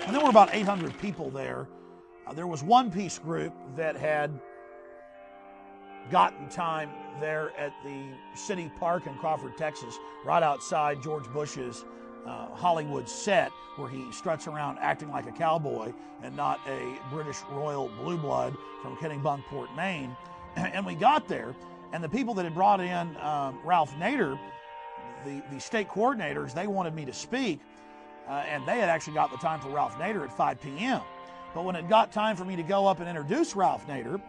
And there were about 800 people there. There was one peace group that had gotten time there at the city park in Crawford, Texas, right outside George Bush's Hollywood set, where he struts around acting like a cowboy and not a British royal blue blood from Kennebunkport, Maine. And we got there, and the people that had brought in Ralph Nader, the state coordinators, they wanted me to speak, and they had actually got the time for Ralph Nader at 5 p.m. But when it got time for me to go up and introduce Ralph Nader,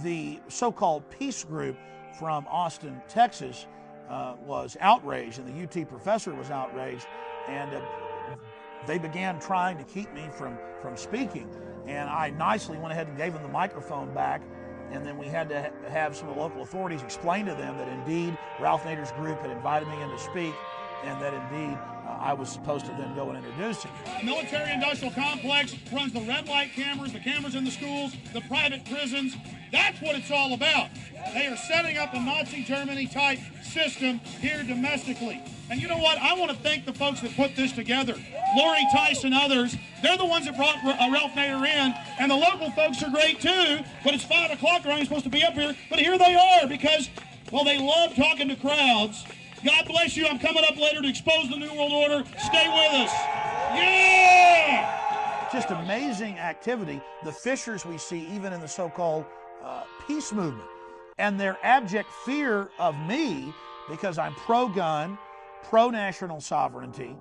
the so-called peace group from Austin, Texas, was outraged, and the UT professor was outraged, and they began trying to keep me from speaking. And I nicely went ahead and gave them the microphone back, and then we had to have some of the local authorities explain to them that indeed Ralph Nader's group had invited me in to speak, and that indeed I was supposed to then go and introduce him. The military-industrial complex runs the red light cameras, the cameras in the schools, the private prisons. That's what it's all about. They are setting up a Nazi Germany type system here domestically. And you know what? I want to thank the folks that put this together. Lori Tice and others. They're the ones that brought Ralph Nader in. And the local folks are great too. But it's 5 o'clock. They're only supposed to be up here. But here they are because, well, they love talking to crowds. God bless you. I'm coming up later to expose the New World Order. Stay with us. Yeah! Just amazing activity. The fissures we see even in the so-called peace movement, and their abject fear of me because I'm pro-gun, pro-national sovereignty,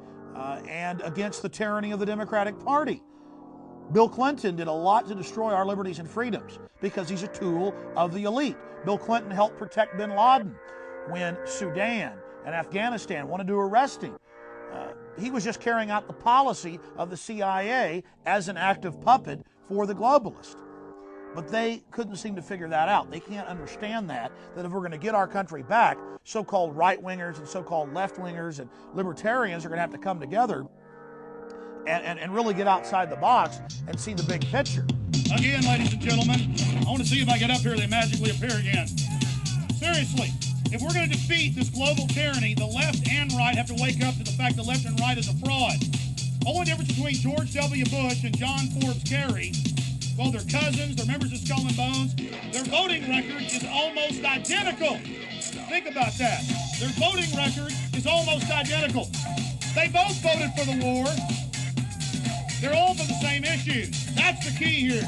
and against the tyranny of the Democratic Party. Bill Clinton did a lot to destroy our liberties and freedoms because he's a tool of the elite. Bill Clinton helped protect bin Laden when Sudan and Afghanistan wanted to arrest him. He was just carrying out the policy of the CIA as an active puppet for the globalists. But they couldn't seem to figure that out. They can't understand that if we're going to get our country back, so-called right-wingers and so-called left-wingers and libertarians are going to have to come together and really get outside the box and see the big picture. Again, ladies and gentlemen, I want to see if I get up here, they magically appear again. Seriously, if we're going to defeat this global tyranny, the left and right have to wake up to the fact the left and right is a fraud. The only difference between George W. Bush and John Forbes Kerry, well, they're cousins, they're members of Skull and Bones. Their voting record is almost identical. Think about that. Their voting record is almost identical. They both voted for the war. They're all for the same issues. That's the key here.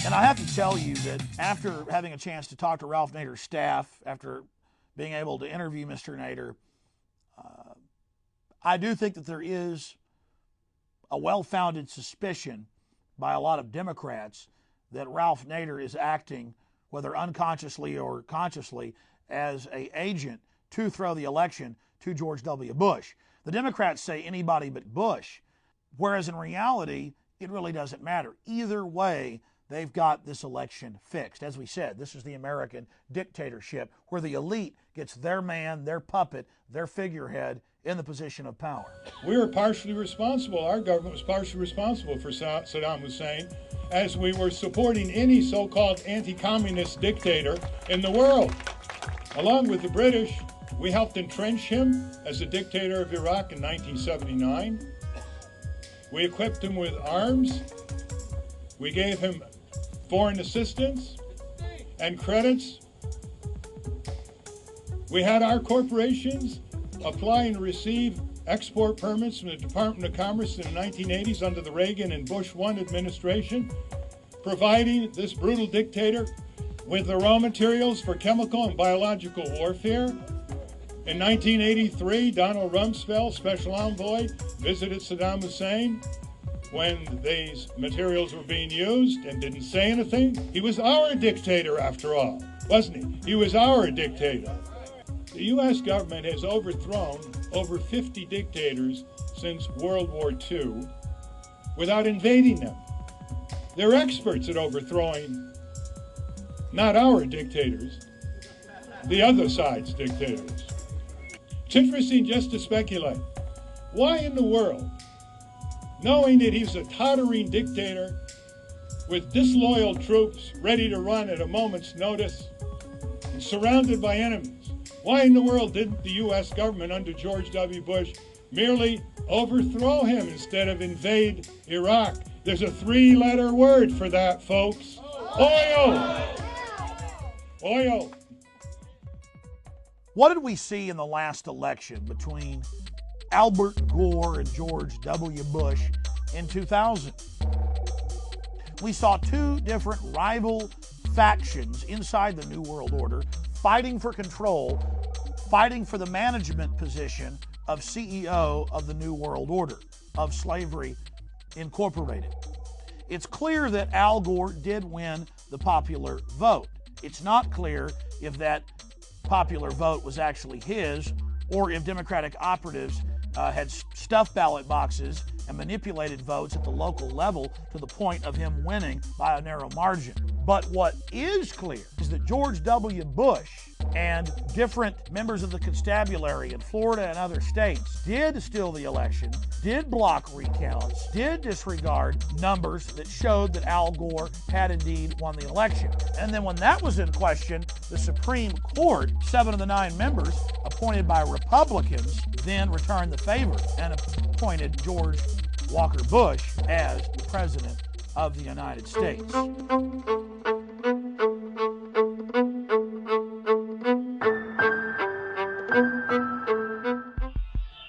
And I have to tell you that after having a chance to talk to Ralph Nader's staff, after being able to interview Mr. Nader, I do think that there is a well-founded suspicion by a lot of Democrats that Ralph Nader is acting, whether unconsciously or consciously, as an agent to throw the election to George W. Bush. The Democrats say anybody but Bush, whereas in reality, it really doesn't matter. Either way, they've got this election fixed. As we said, this is the American dictatorship where the elite gets their man, their puppet, their figurehead in the position of power. We were partially responsible, our government was partially responsible for Saddam Hussein, as we were supporting any so-called anti-communist dictator in the world. Along with the British, we helped entrench him as the dictator of Iraq in 1979. We equipped him with arms. We gave him foreign assistance and credits. We had our corporations apply and receive export permits from the Department of Commerce in the 1980s under the Reagan and Bush 1 administration, providing this brutal dictator with the raw materials for chemical and biological warfare. In 1983, Donald Rumsfeld, special envoy, visited Saddam Hussein when these materials were being used and didn't say anything. He was our dictator after all, wasn't he? He was our dictator. The U.S. government has overthrown over 50 dictators since World War II without invading them. They're experts at overthrowing not our dictators, the other side's dictators. It's interesting just to speculate. Why in the world, knowing that he's a tottering dictator with disloyal troops ready to run at a moment's notice and surrounded by enemies, why in the world didn't the U.S. government under George W. Bush merely overthrow him instead of invade Iraq. There's a 3-letter word for that, folks. Oil. Oil. What did we see in the last election between Albert Gore and George W. Bush in 2000? We saw two different rival factions inside the New World Order fighting for control, fighting for the management position of CEO of the New World Order, of Slavery Incorporated. It's clear that Al Gore did win the popular vote. It's not clear if that popular vote was actually his, or if Democratic operatives had stuffed ballot boxes and manipulated votes at the local level to the point of him winning by a narrow margin. But what is clear is that George W. Bush and different members of the constabulary in Florida and other states did steal the election, did block recounts, did disregard numbers that showed that Al Gore had indeed won the election. And then when that was in question, the Supreme Court, 7 of the 9 members appointed by Republicans, then returned the favor and appointed George Walker Bush as the President of the United States.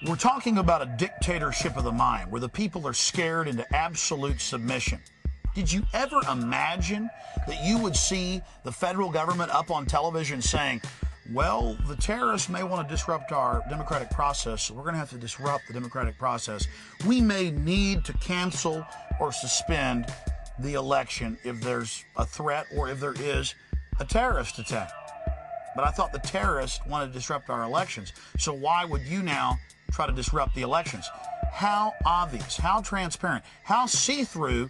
We're talking about a dictatorship of the mind where the people are scared into absolute submission. Did you ever imagine that you would see the federal government up on television saying, well, the terrorists may want to disrupt our democratic process, so we're going to have to disrupt the democratic process. We may need to cancel or suspend the election if there's a threat or if there is a terrorist attack. But I thought the terrorists wanted to disrupt our elections, so why would you now try to disrupt the elections? How obvious, how transparent, how see-through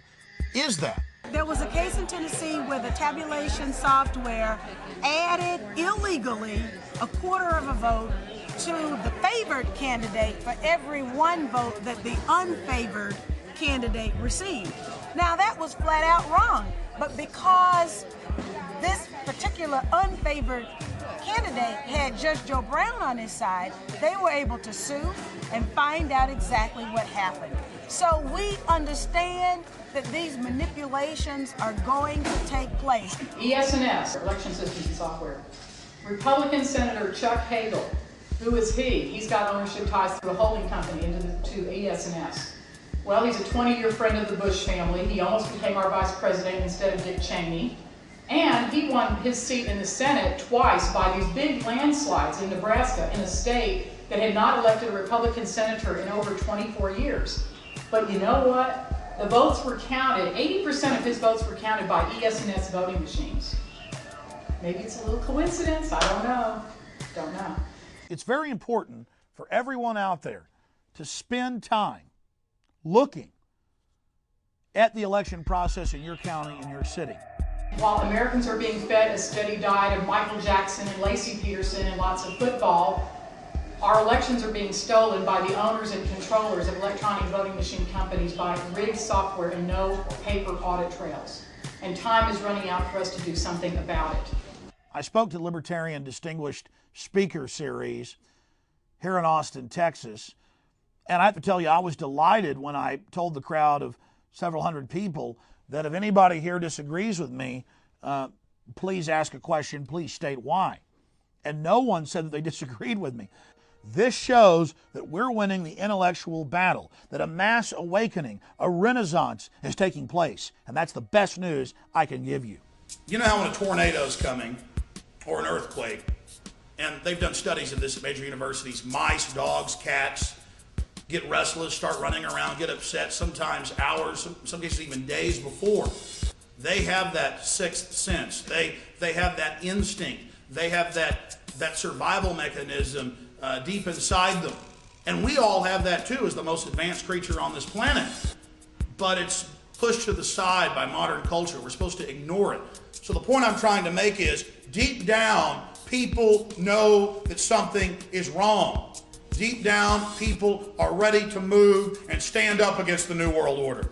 is that? There was a case in Tennessee where the tabulation software added illegally a quarter of a vote to the favored candidate for every one vote that the unfavored candidate received. Now that was flat out wrong, but because this particular unfavored candidate had Judge Joe Brown on his side, they were able to sue and find out exactly what happened. So we understand that these manipulations are going to take place. ES&S, Election Systems and Software. Republican Senator Chuck Hagel, who is he? He's got ownership ties through a holding company to ES&S. Well, he's a 20-year friend of the Bush family. He almost became our vice president instead of Dick Cheney. And he won his seat in the Senate twice by these big landslides in Nebraska, in a state that had not elected a Republican senator in over 24 years. But you know what? The votes were counted, 80% of his votes were counted by ES&S voting machines. Maybe it's a little coincidence, I don't know. It's very important for everyone out there to spend time looking at the election process in your county, in your city. While Americans are being fed a steady diet of Michael Jackson and Lacey Peterson and lots of football, our elections are being stolen by the owners and controllers of electronic voting machine companies by rigged software and no paper audit trails. And time is running out for us to do something about it. I spoke to the Libertarian Distinguished Speaker Series here in Austin, Texas, and I have to tell you, I was delighted when I told the crowd of several hundred people that if anybody here disagrees with me, please ask a question, please state why. And no one said that they disagreed with me. This shows that we're winning the intellectual battle, that a mass awakening, a renaissance is taking place. And that's the best news I can give you. You know how when a tornado's coming, or an earthquake, and they've done studies of this at major universities, mice, dogs, cats get restless, start running around, get upset, sometimes hours, some cases even days before. They have that sixth sense. They have that instinct. They have that survival mechanism deep inside them. And we all have that too as the most advanced creature on this planet. But it's pushed to the side by modern culture. We're supposed to ignore it. So the point I'm trying to make is, deep down, people know that something is wrong. Deep down, people are ready to move and stand up against the New World Order.